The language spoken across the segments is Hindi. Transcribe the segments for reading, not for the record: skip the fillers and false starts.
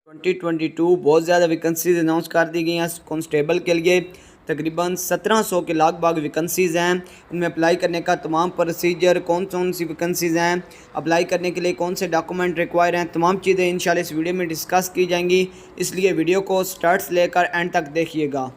2022 बहुत ज़्यादा वैकेंसीज अनाउंस कर दी गई हैं कांस्टेबल के लिए। तकरीबन 1700 के लगभग वैकेंसीज़ हैं। इनमें अप्लाई करने का तमाम प्रोसीजर, कौन सी वैकेंसीज़ हैं, अप्लाई करने के लिए कौन से डॉक्यूमेंट रिक्वायर हैं, तमाम चीज़ें इंशाल्लाह इस वीडियो में डिस्कस की जाएंगी। इसलिए वीडियो को स्टार्ट से लेकर एंड तक देखिएगा।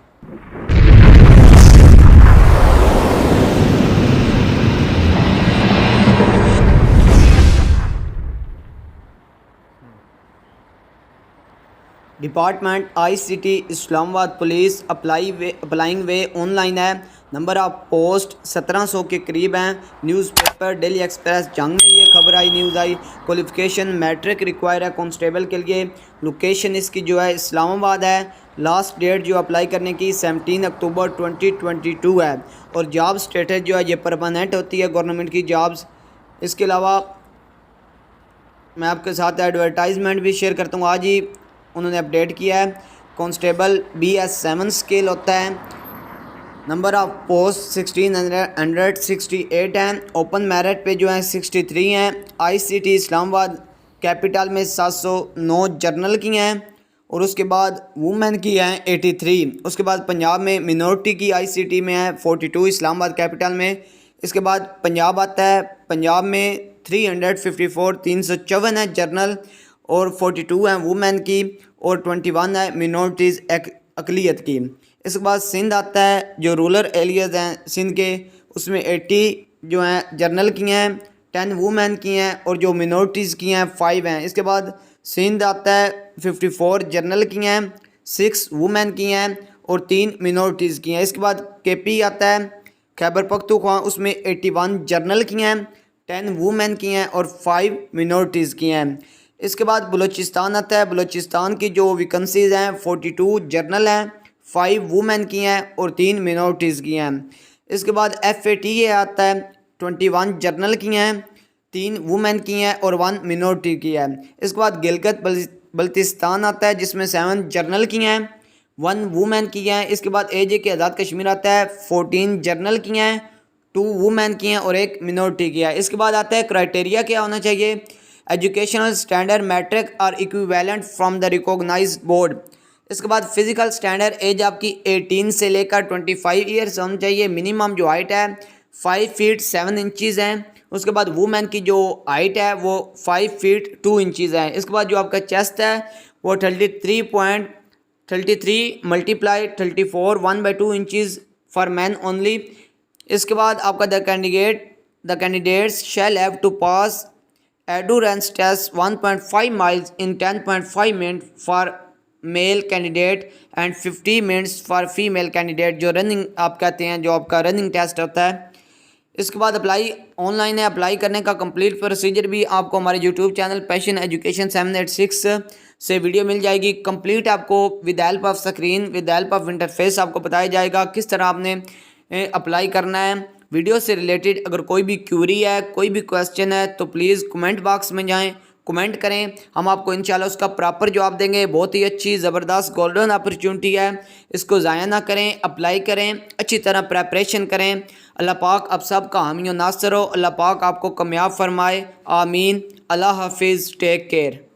Department ICT Islamabad police applying way online है। नंबर ऑफ पोस्ट 1700 के करीब हैं। न्यूज़पेपर डेली एक्सप्रेस जंग में ये खबर आई, न्यूज़ आई। क्वालिफिकेशन मैट्रिक रिक्वायर है कांस्टेबल के लिए। लोकेशन इसकी जो है इस्लामाबाद है। लास्ट डेट जो अप्लाई करने की 17 अक्टूबर 2022 है। और जॉब स्टेटस जो है ये परमानेंट होती है गवर्नमेंट की जॉब्स। इसके अलावा मैं आपके साथ एडवर्टाइजमेंट भी शेयर करता हूँ। आज ही उन्होंने अपडेट किया है। कांस्टेबल BS7 स्केल होता है। नंबर ऑफ पोस्ट 1668 हैं। ओपन मेरिट पे जो है 63 हैं। ICT इस्लामाबाद कैपिटल में 709 जर्नल की हैं। और उसके बाद वुमेन की हैं 83। उसके बाद पंजाब में मिनॉरिटी की ICT में है 42 इस्लामाबाद कैपिटल में। इसके बाद पंजाब आता है। पंजाब में 354 है जर्नल और 42 हैं वुमेन की और 21 है मिनॉरिटीज़ अकलियत की। इसके बाद सिंध आता है, जो रूरल एरियाज़ हैं सिंध के, उसमें 80 जो हैं जर्नल की हैं, 10 वुमेन की हैं और जो मिनॉरिटीज़ की हैं 5 हैं। इसके बाद सिंध आता है, 54 जर्नल की हैं, 6 वुमेन की हैं और 3 मिनॉरिटीज़ की हैं। इसके बाद KP आता है, खैबर पख्तूनख्वा, उसमें 81 जर्नल की हैं, 10 वुमेन की हैं और 5 मिनॉरिटीज़ की हैं। इसके बाद बलूचिस्तान आता है। बलूचिस्तान की जो वैकेंसीज़ हैं 42 जर्नल हैं, 5 वुमेन की हैं और 3 मिनॉरिटीज़ की हैं। इसके बाद FATA आता है, 21 जर्नल की हैं, 3 वुमेन की हैं और 1 मिनॉरिटी की है। इसके बाद गिलगित बल्तिस्तान आता है, जिसमें 7 जर्नल की हैं, 1 वुमेन की हैं। इसके बाद AJ आज़ाद कश्मीर आता है, 14 जर्नल की हैं, 2 वुमेन की हैं और 1 मिनॉरिटी की है। इसके बाद आता है क्राइटेरिया क्या होना चाहिए। एजुकेशनल स्टैंडर्ड मैट्रिक और equivalent from the recognised board. इसके बाद फिजिकल स्टैंडर्ड एज आपकी 18 से लेकर 25 ईयर्स होनी चाहिए। मिनिमम जो हाइट है 5 फीट 7 इंचज़ है। उसके बाद वुमेन की जो हाइट है वो 5 फीट 2 इंचज़ है। इसके बाद जो आपका चेस्ट है वो 33.33 multiply 34 1/2 inches for man only. इसके बाद आपका the candidates shall have to pass endurance test 1.5 miles in 10.5 minutes for male candidate and 50 minutes for female candidate. जो रनिंग आप कहते हैं, जो आपका रनिंग टेस्ट होता है। इसके बाद अप्लाई ऑनलाइन है। अप्लाई करने का कंप्लीट प्रोसीजर भी आपको हमारे YouTube चैनल पैशन एजुकेशन 786 से वीडियो मिल जाएगी। कंप्लीट आपको with help of screen, with help of interface आपको बताया जाएगा किस तरह आपने अप्लाई करना है। वीडियो से रिलेटेड अगर कोई भी क्यूरी है, कोई भी क्वेश्चन है तो प्लीज़ कमेंट बॉक्स में जाएं, कमेंट करें। हम आपको इंशाल्लाह उसका प्रॉपर जवाब देंगे। बहुत ही अच्छी ज़बरदस्त गोल्डन अपॉर्चुनिटी है, इसको ज़ाया ना करें, अप्लाई करें, अच्छी तरह प्रेपरेशन करें। अल्लाह पाक आप सब का हामी और नासर हो। अल्लाह पाक आपको कामयाब फरमाए, आमीन। अल्लाह हाफिज़, टेक केयर।